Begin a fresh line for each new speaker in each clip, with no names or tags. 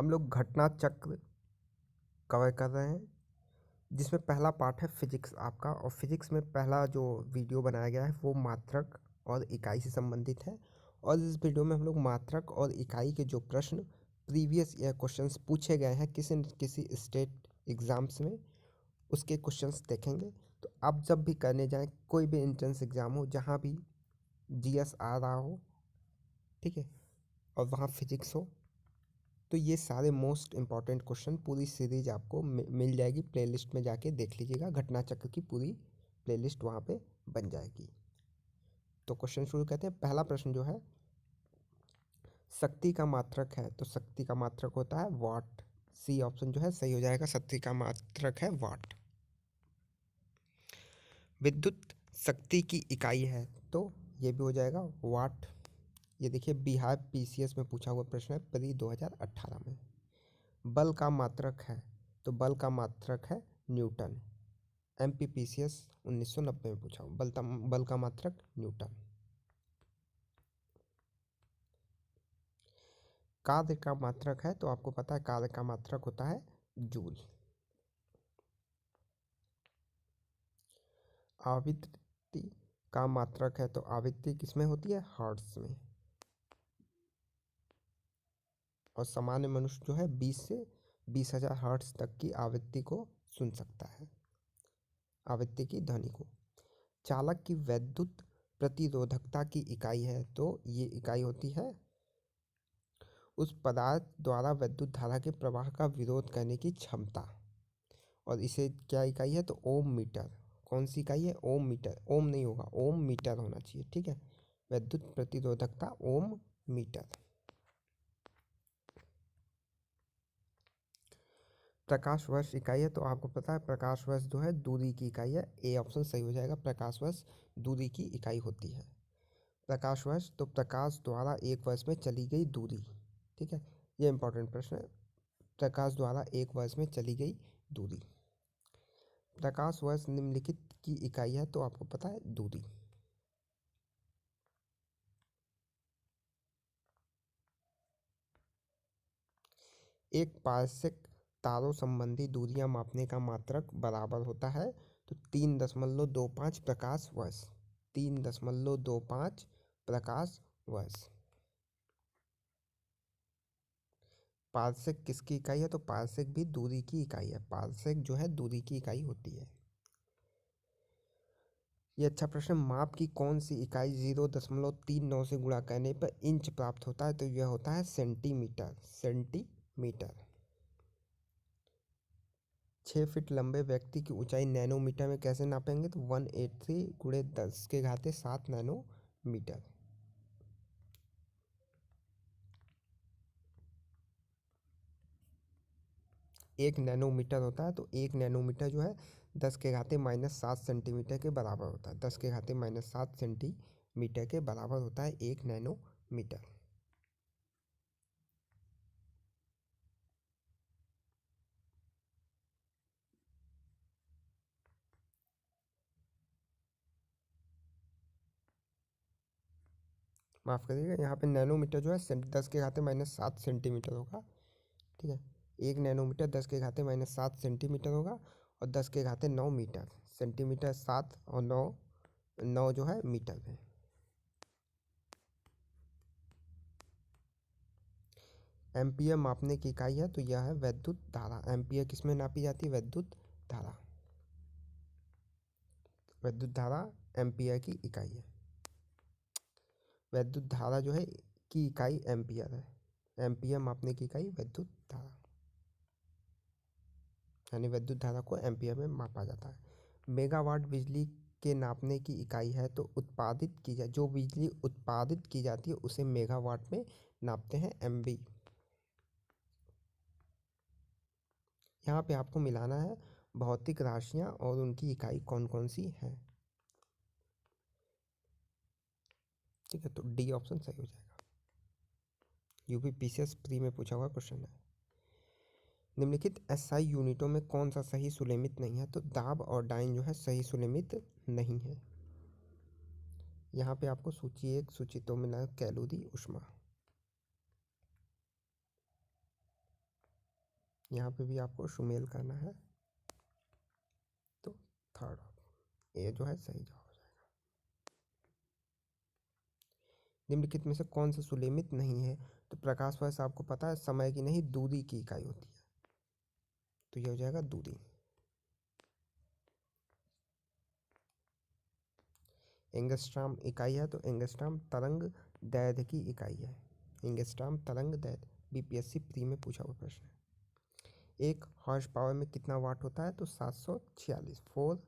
हम लोग घटना चक्र कवर कर रहे हैं, जिसमें पहला पार्ट है फिजिक्स आपका। और फिजिक्स में पहला जो वीडियो बनाया गया है वो मात्रक और इकाई से संबंधित है। और इस वीडियो में हम लोग मात्रक और इकाई के जो प्रश्न प्रीवियस ईयर क्वेश्चंस पूछे गए हैं किसी न किसी स्टेट एग्ज़ाम्स में, उसके क्वेश्चंस देखेंगे। तो आप जब भी करने जाएं, कोई भी एंट्रेंस एग्ज़ाम हो, जहाँ भी जीएस आ रहा हो, ठीक है, और वहाँ फिजिक्स हो, तो ये सारे मोस्ट इम्पॉर्टेंट क्वेश्चन पूरी सीरीज आपको मिल जाएगी। प्लेलिस्ट में जाके देख लीजिएगा, घटना चक्र की पूरी प्लेलिस्ट वहाँ पे बन जाएगी। तो क्वेश्चन शुरू करते हैं। पहला प्रश्न जो है, शक्ति का मात्रक है, तो शक्ति का मात्रक होता है वाट। सी ऑप्शन जो है सही हो जाएगा, शक्ति का मात्रक है वाट। विद्युत शक्ति की इकाई है, तो ये भी हो जाएगा वाट। ये देखिए, बिहार पीसीएस में पूछा हुआ प्रश्न है, प्री 2018 में। बल का मात्रक है, तो बल का मात्रक है न्यूटन। एमपीपीसीएस 1990 में पूछा हुआ, बल का मात्रक न्यूटन। कार्य का मात्रक है, तो आपको पता है कार्य का मात्रक होता है जूल। आवृत्ति का मात्रक है, तो आवृत्ति किसमें होती है? हर्ट्ज में। और सामान्य मनुष्य जो है 20 से 20,000 हर्ट्ज तक की आवृत्ति को सुन सकता है, आवृत्ति की ध्वनि को। चालक की वैद्युत प्रतिरोधकता की इकाई है, तो ये इकाई होती है उस पदार्थ द्वारा विद्युत धारा के प्रवाह का विरोध करने की क्षमता। और इसे क्या इकाई है? तो ओम मीटर। कौन सी इकाई है? ओम मीटर। ओम नहीं होगा, ओम मीटर होना चाहिए, ठीक है। विद्युत प्रतिरोधकता ओम मीटर। प्रकाश वर्ष इकाई है, तो आपको पता है प्रकाश वर्ष जो है दूरी की इकाई है। ए ऑप्शन सही हो जाएगा, प्रकाश वर्ष दूरी की इकाई होती है। प्रकाश वर्ष, तो प्रकाश द्वारा एक वर्ष में चली गई दूरी, ठीक है। ये इंपॉर्टेंट प्रश्न है, प्रकाश द्वारा एक वर्ष में चली गई दूरी। प्रकाश वर्ष निम्नलिखित की इकाई है, तो आपको पता है दूरी। एक पारस्यिक तारों संबंधी दूरियां मापने का मात्रक बराबर होता है, तो 3.25 प्रकाश वर्ष। 3.25 प्रकाश वर्ष। पारस्यिक किसकी इकाई है? तो पारस्यिक भी दूरी की इकाई है। पारस्यिक जो है दूरी की इकाई होती है। ये अच्छा प्रश्न। माप की कौन सी इकाई 0.39 से गुणा करने पर इंच प्राप्त होता है? तो यह होता है सेंटीमीटर। सेंटीमीटर। 6 फीट लंबे व्यक्ति की ऊंचाई नैनोमीटर में कैसे नापेंगे? तो 183 गुणे 10⁻7 नैनोमीटर। एक नैनोमीटर होता है, तो एक नैनोमीटर जो है 10⁻⁻7 सेंटीमीटर के बराबर होता है। 10⁻⁻7 सेंटीमीटर के बराबर होता है एक नैनोमीटर। माफ़ करिएगा, यहाँ पे नैनोमीटर जो है 10⁻⁻7 सेंटीमीटर होगा, ठीक है। एक नैनोमीटर 10⁻⁻7 सेंटीमीटर होगा, और 10⁻9 मीटर। सेंटीमीटर 7 और 9, 9 जो है मीटर में। एम्पियर मापने की इकाई है, तो यह है वैद्युत धारा। एम्पियर किसमें नापी जाती है? वैद्युत धारा। विद्युत धारा एम्पियर की इकाई है। विद्युत धारा जो है की इकाई एम्पियर है। एम्पियर मापने की इकाई विद्युत धारा, यानी विद्युत धारा को एम्पियर में मापा जाता है। मेगावाट बिजली के नापने की इकाई है, तो उत्पादित की जा जो बिजली उत्पादित की जाती है उसे मेगावाट में नापते हैं, एमबी। यहाँ पे आपको मिलाना है भौतिक राशियाँ और उनकी इकाई कौन कौन सी हैं, ठीक है। तो डी ऑप्शन सही हो जाएगा। यूपी पीसीएस प्री में पूछा हुआ क्वेश्चन है। निम्नलिखित एसआई यूनिटों में कौन सा सही सुलेमित नहीं है? तो दाब और डाइन जो है सही सुलेमित नहीं है। यहाँ पे आपको सूची 1, सूची 2 में कैलोरी, ऊष्मा। यहाँ पे भी आपको सुमेल करना है, तो थर्ड ए जो है सही जवाब हो जाएगा। निम्नलिखित में से कौन सा सुलेमित नहीं है? तो प्रकाश वर्ष आपको पता है समय की नहीं दूरी की इकाई होती है, तो ये हो जाएगा दूरी। एंगस्ट्राम इकाई है, तो एंगस्ट्राम तरंग दैर्घ्य की इकाई है। एंगस्ट्राम तरंग दैर्घ्य बीपीएससी प्री में पूछा हुआ प्रश्न है। एक हॉर्स पावर में कितना वाट होता है? तो 746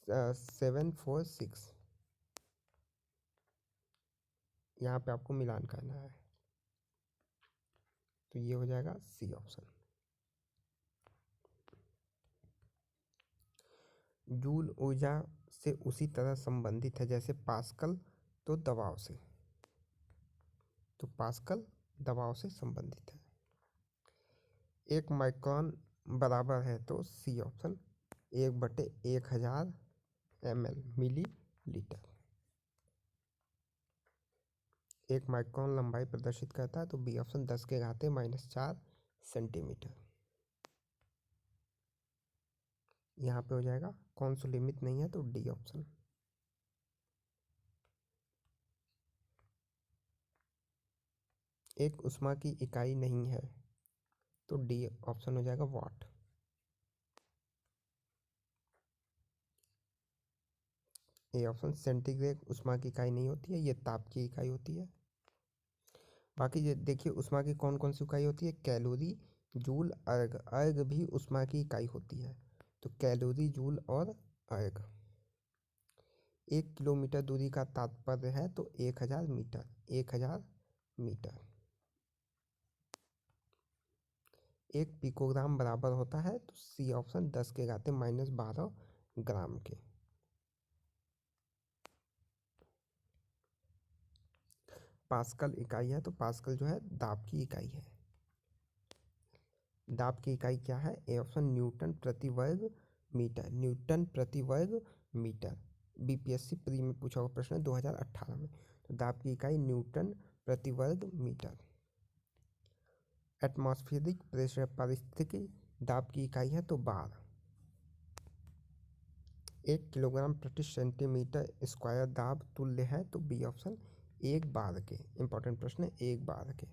746। यहाँ पे आपको मिलान करना है, तो ये हो जाएगा सी ऑप्शन। जूल ऊर्जा से उसी तरह संबंधित है जैसे पास्कल तो दबाव से, तो पास्कल दबाव से संबंधित है। एक माइक्रोन बराबर है, तो सी ऑप्शन 1/1000 ml मिली लीटर। एक माइक्रोन लंबाई प्रदर्शित करता है, तो बी ऑप्शन 10⁻⁻4 सेंटीमीटर। यहाँ पे हो जाएगा कौन सा लिमिट नहीं है? तो डी ऑप्शन। एक उष्मा की इकाई नहीं है, तो डी ऑप्शन हो जाएगा वाट। ए ऑप्शन सेंटीग्रेड उष्मा की इकाई नहीं होती है, ये ताप की इकाई होती है। बाकी ये देखिए उष्मा की कौन कौन सी इकाई होती है? कैलोरी, जूल, अर्ग। अर्ग भी उष्मा की इकाई होती है, तो कैलोरी, जूल और अर्ग। 1 किलोमीटर दूरी का तात्पर्य है, तो 1000 मीटर। 1000 मीटर। एक पिकोग्राम बराबर होता है, तो सी ऑप्शन 10⁻⁻12 ग्राम के। पास्कल इकाई है, तो पास्कल जो है दाब की इकाई है। दाब की इकाई क्या है? ए ऑप्शन न्यूटन प्रति वर्ग मीटर। न्यूटन प्रति वर्ग मीटर बीपीएससी प्री में पूछा हुआ प्रश्न है 2018 में। तो दाब की इकाई न्यूटन प्रति वर्ग मीटर। एटमॉस्फेरिक प्रेशर पारिस्थितिकी दाब की इकाई है, तो बार। 1 किलोग्राम प्रति सेंटीमीटर स्क्वायर दाब तुल्य है, तो बी ऑप्शन 1 बार के। इंपॉर्टेंट प्रश्न है 1 बार के।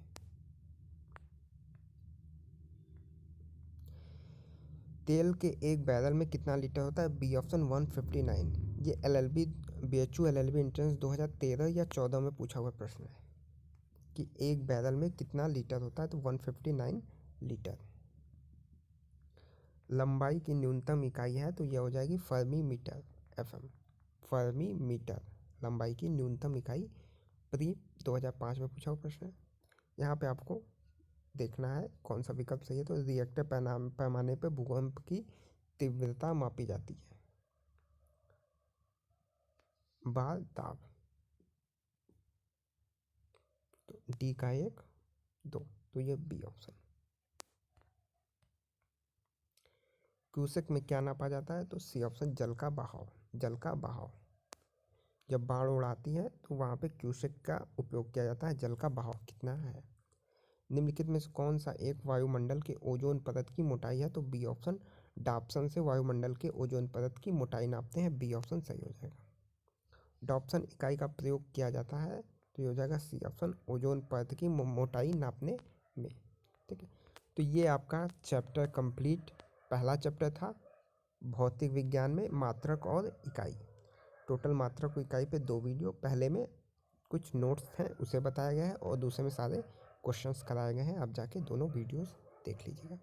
तेल के एक बैरल में कितना लीटर होता है? B option 159। ये एलएलबी बीएचयू एलएलबी एंट्रेंस 2013 या 14 में पूछा हुआ प्रश्न है कि एक बैरल में कितना लीटर होता है, तो 159 लीटर। लंबाई की न्यूनतम इकाई है, तो यह हो जाएगी Fermi metre FM. Fermi metre लंबाई की न्यूनतम इकाई प्री 2005 में पूछा हुआ प्रश्न है। यहाँ पे आपको देखना है कौन सा विकल्प सही है। तो रिएक्टर पैमाने पर भूकंप की तीव्रता मापी जाती है। बार दाब, तो डी का 1 2, तो ये बी ऑप्शन। क्यूसेक में क्या नापा जाता है? तो सी ऑप्शन जल का बहाव। जल का बहाव जब बाढ़ उड़ाती है तो वहाँ पे क्यूसेक का उपयोग किया जाता है। जल का बहाव कितना है? निम्नलिखित में से कौन सा एक वायुमंडल के ओजोन परत की मोटाई है? तो बी ऑप्शन। डॉप्सन से वायुमंडल के ओजोन परत की मोटाई नापते हैं, बी ऑप्शन सही हो जाएगा। डॉप्सन इकाई का प्रयोग किया जाता है, तो ये हो जाएगा सी ऑप्शन ओजोन परत की मोटाई नापने में। ठीक है, तो ये आपका चैप्टर कंप्लीट पहला चैप्टर था भौतिक विज्ञान में मात्रक और इकाई। टोटल मात्रक और इकाई पे 2 वीडियो, पहले में कुछ नोट्स हैं उसे बताया गया है और दूसरे में सारे क्वेश्चंस कराए गए हैं। आप जाके दोनों वीडियोस देख लीजिएगा।